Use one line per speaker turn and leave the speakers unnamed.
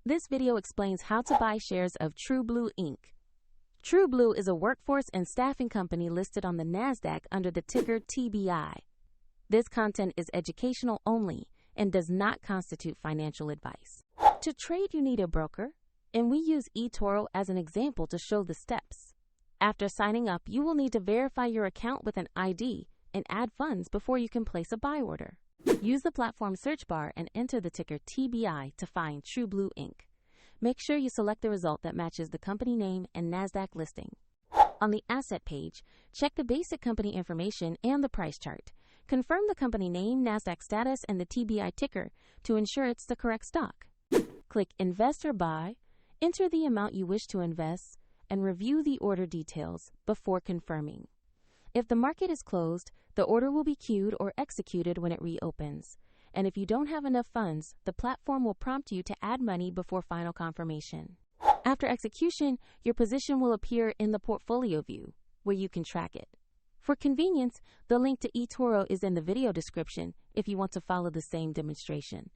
This video explains how to buy shares of TrueBlue Inc. TrueBlue is a workforce and staffing company listed on the NASDAQ under the ticker TBI. This content is educational only and does not constitute financial advice. To trade, you need a broker, and we use eToro as an example to show the steps. After signing up, you will need to verify your account with an ID and add funds before you can place a buy order. Use the platform search bar and enter the ticker TBI to find TrueBlue Inc. Make sure you select the result that matches the company name and NASDAQ listing. On the asset page, check the basic company information and the price chart. Confirm the company name, NASDAQ status, and the TBI ticker to ensure it's the correct stock. Click Invest or Buy, enter the amount you wish to invest, and review the order details before confirming. If the market is closed, the order will be queued or executed when it reopens. And if you don't have enough funds, the platform will prompt you to add money before final confirmation. After execution, your position will appear in the portfolio view, where you can track it. For convenience, the link to eToro is in the video description if you want to follow the same demonstration.